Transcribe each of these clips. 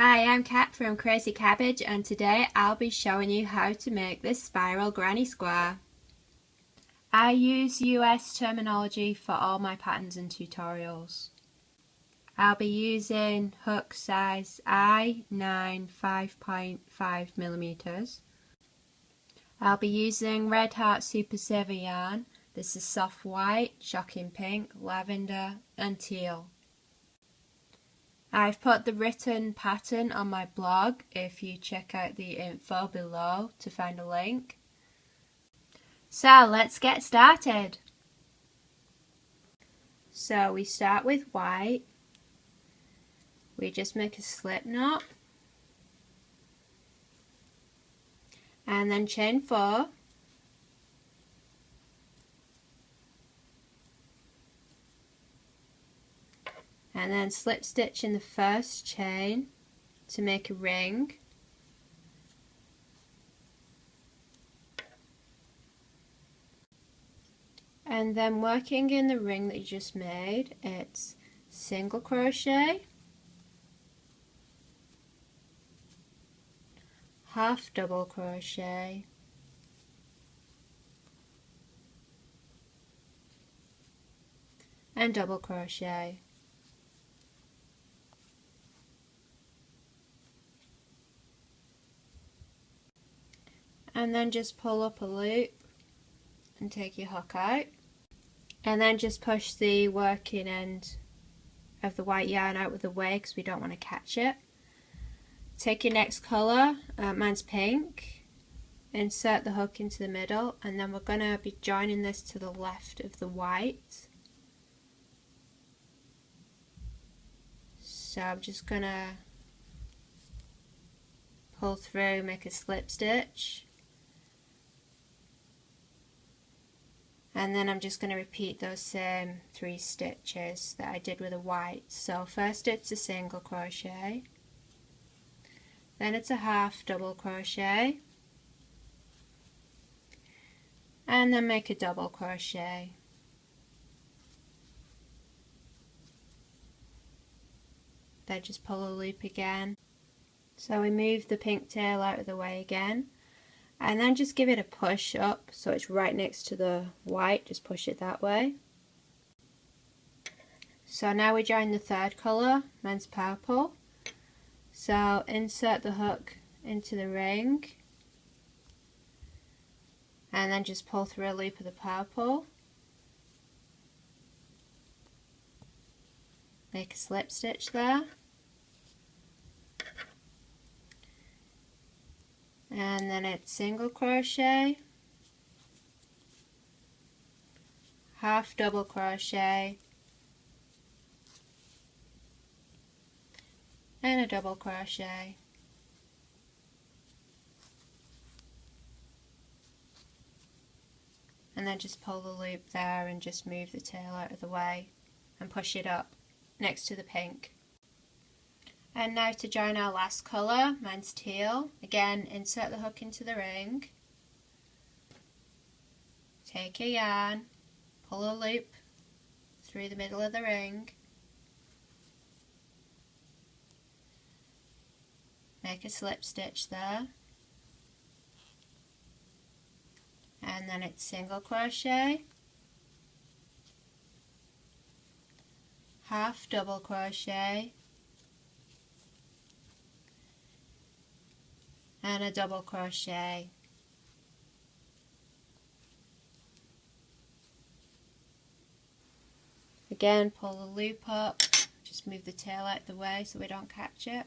Hi, I'm Kat from Crazy Cabbage, and today I'll be showing you how to make this spiral granny square. I use US terminology for all my patterns and tutorials. I'll be using hook size I9 5.5mm. I'll be using Red Heart Super Saver yarn. This is soft white, shocking pink, lavender and teal. I've put the written pattern on my blog if you check out the info below to find a link. So let's get started. So we start with white. We just make a slip knot and then chain 4. And then slip stitch in the first chain to make a ring. And then working in the ring that you just made, it's single crochet, half double crochet, and double crochet. And then just pull up a loop and take your hook out, and then just push the working end of the white yarn out of the way because we don't want to catch it. Take your next colour, mine's pink, insert the hook into the middle, and then we're going to be joining this to the left of the white. So I'm just going to pull through, make a slip stitch. And then I'm just going to repeat those same 3 stitches that I did with the white. So first it's a single crochet, then it's a half double crochet, and then make a double crochet. Then just pull a loop again. So we move the pink tail out of the way again. And then just give it a push up so it's right next to the white, just push it that way. So now we join the third colour, mine's purple. So insert the hook into the ring and then just pull through a loop of the purple. Make a slip stitch there. And then it's single crochet, half double crochet, and a double crochet. And then just pull the loop there and just move the tail out of the way and push it up next to the pink. And now to join our last colour, mine's teal. Again, insert the hook into the ring, take your yarn, pull a loop through the middle of the ring, make a slip stitch there, and then it's single crochet, half double crochet, and a double crochet. Again, pull the loop up, just move the tail out the way so we don't catch it.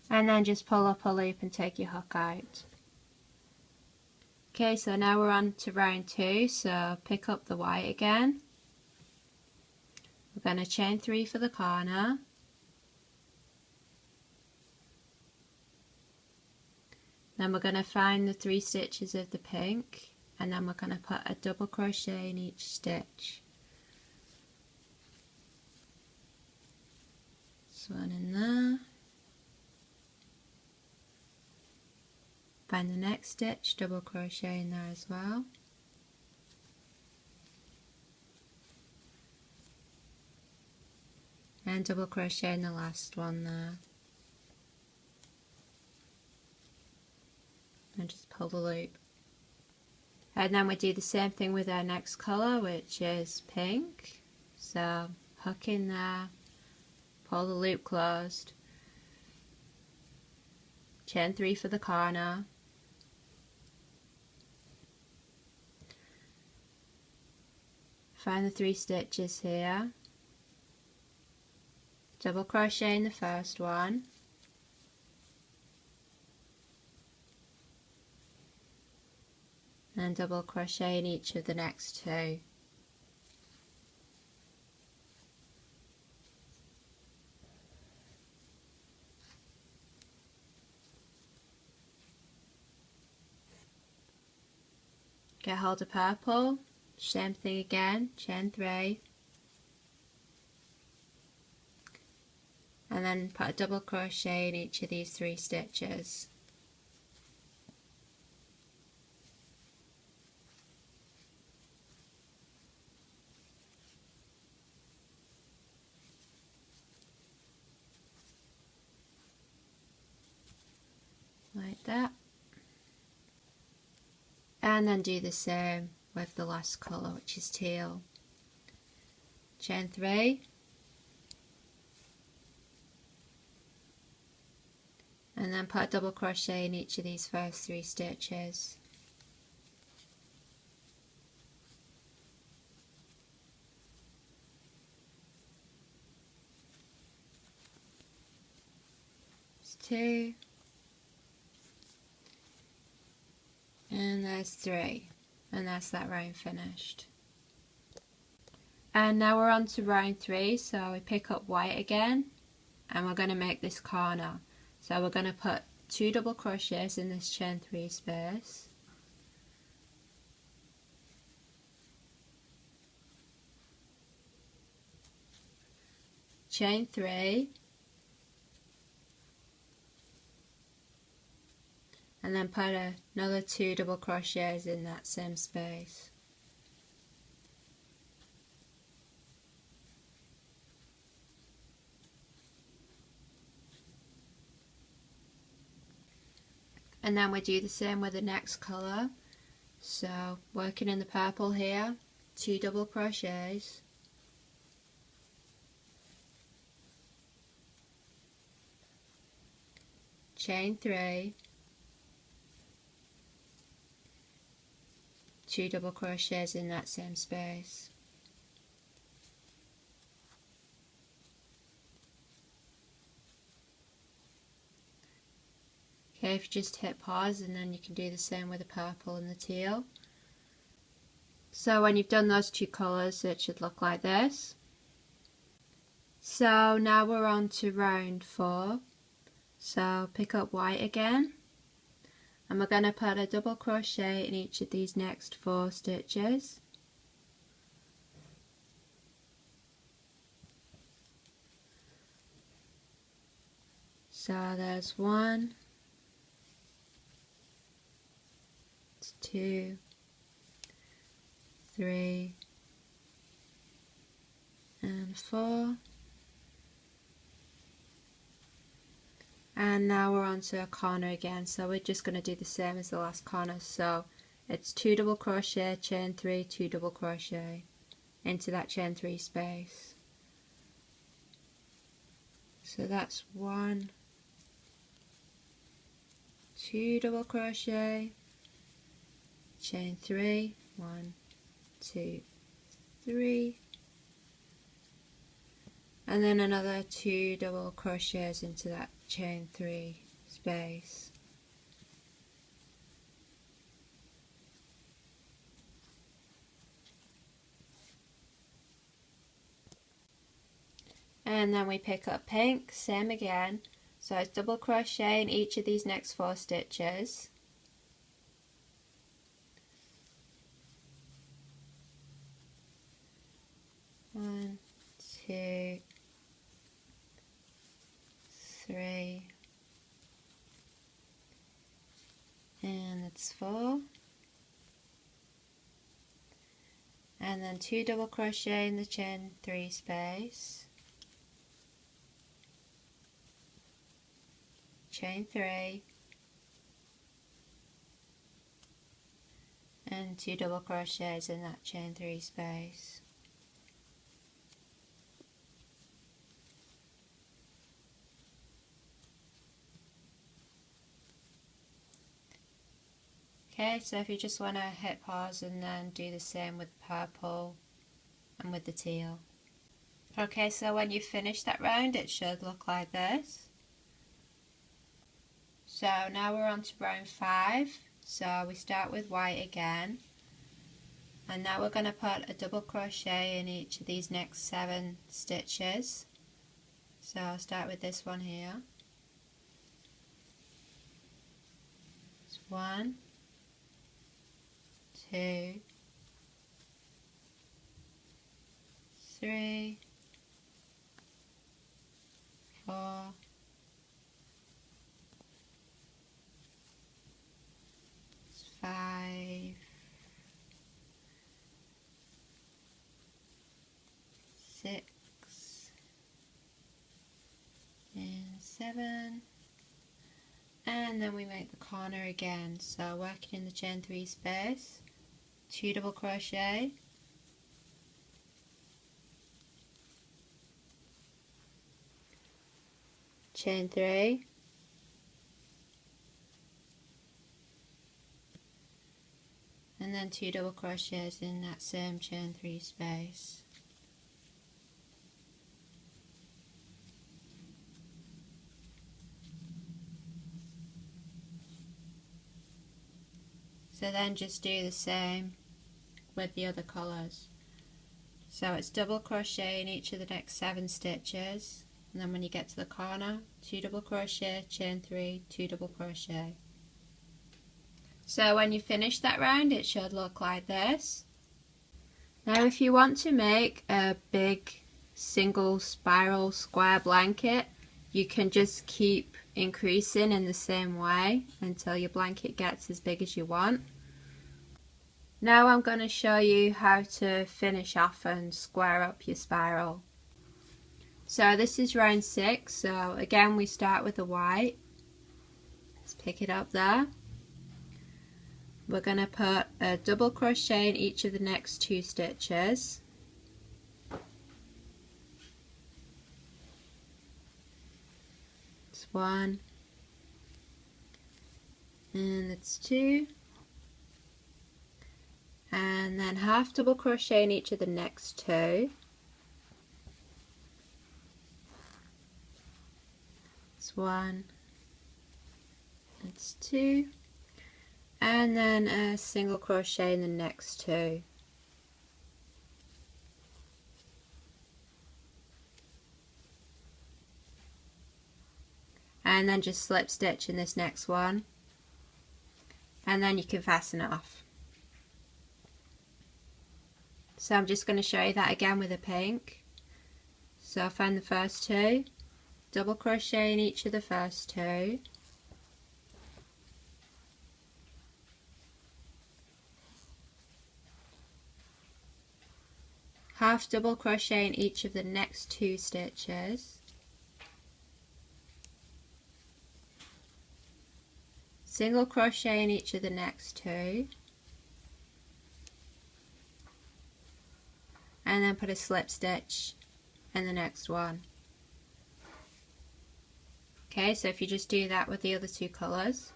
And then just pull up a loop and take your hook out. Okay, so now we're on to round 2, so pick up the white again. We're going to chain 3 for the corner. Then we're going to find the 3 stitches of the pink, and then we're going to put a double crochet in each stitch. This one in there. Find the next stitch, double crochet in there as well. and double crochet in the last one there, and just pull the loop. And then we do the same thing with our next colour, which is pink. So hook in there, pull the loop closed, chain 3 for the corner, find the 3 stitches here, double crochet in the first one, and double crochet in each of the next 2. Get hold of purple, same thing again, chain 3, and then put a double crochet in each of these 3 stitches. Like that. And then do the same with the last colour, which is teal. Chain 3, and then put a double crochet in each of these first 3 stitches. There's 2, and there's 3, and that's that round finished. And now we're on to round 3, so we pick up white again, and we're going to make this corner. So we're going to put 2 double crochets in this chain 3 space, chain 3, and then put another 2 double crochets in that same space. And then we do the same with the next colour. So working in the purple here, 2 double crochets, chain 3, 2 double crochets in that same space. Okay, if you just hit pause, and then you can do the same with the purple and the teal. So when you've done those 2 colours, it should look like this. So now we're on to round 4. So pick up white again, and we're going to put a double crochet in each of these next 4 stitches. So there's 1, 2, 3, and 4. And now we're on to a corner again, so we're just going to do the same as the last corner. So it's 2 double crochet, chain 3, 2 double crochet into that chain 3 space. So that's 1, 2 double crochet, chain 3, 1, 2, 3, and then another 2 double crochets into that chain 3 space. And then we pick up pink, same again, so it's double crochet in each of these next 4 stitches. One, 2, 3, and it's 4, and then 2 double crochet in the chain 3 space, chain 3 and 2 double crochets in that chain 3 space. Okay, so if you just want to hit pause and then do the same with the purple and with the teal. Okay, so when you finish that round it should look like this. So now we're on to round 5. So we start with white again, and now we're going to put a double crochet in each of these next 7 stitches. So I'll start with this one here. It's 1, 2, 3, 4, 5, 6, and 7, and then we make the corner again. So working in the chain 3 space, 2 double crochet, chain 3, and then 2 double crochets in that same chain 3 space. So then just do the same with the other colours. So it's double crochet in each of the next 7 stitches, and then when you get to the corner, 2 double crochet, chain 3, 2 double crochet. So when you finish that round it should look like this. Now if you want to make a big single spiral square blanket, you can just keep increasing in the same way until your blanket gets as big as you want. Now I'm going to show you how to finish off and square up your spiral. So this is round 6, so again we start with the white. Let's pick it up there. We're going to put a double crochet in each of the next 2 stitches. It's 1 and it's 2, and then half double crochet in each of the next 2. It's 1, it's 2, and then a single crochet in the next 2. And then just slip stitch in this next one, and then you can fasten it off. So I'm just going to show you that again with a pink. So find the first 2, double crochet in each of the first 2, half double crochet in each of the next 2 stitches, single crochet in each of the next 2, and then put a slip stitch in the next one. Okay, so if you just do that with the other 2 colours.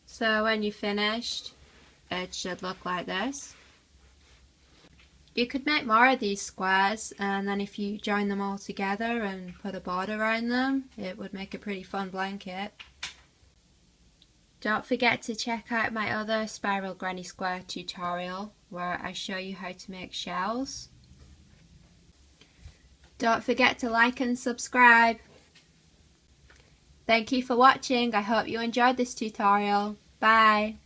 So when you're finished, it should look like this. You could make more of these squares, and then if you join them all together and put a border around them, it would make a pretty fun blanket. Don't forget to check out my other spiral granny square tutorial where I show you how to make shells. Don't forget to like and subscribe. Thank you for watching. I hope you enjoyed this tutorial. Bye.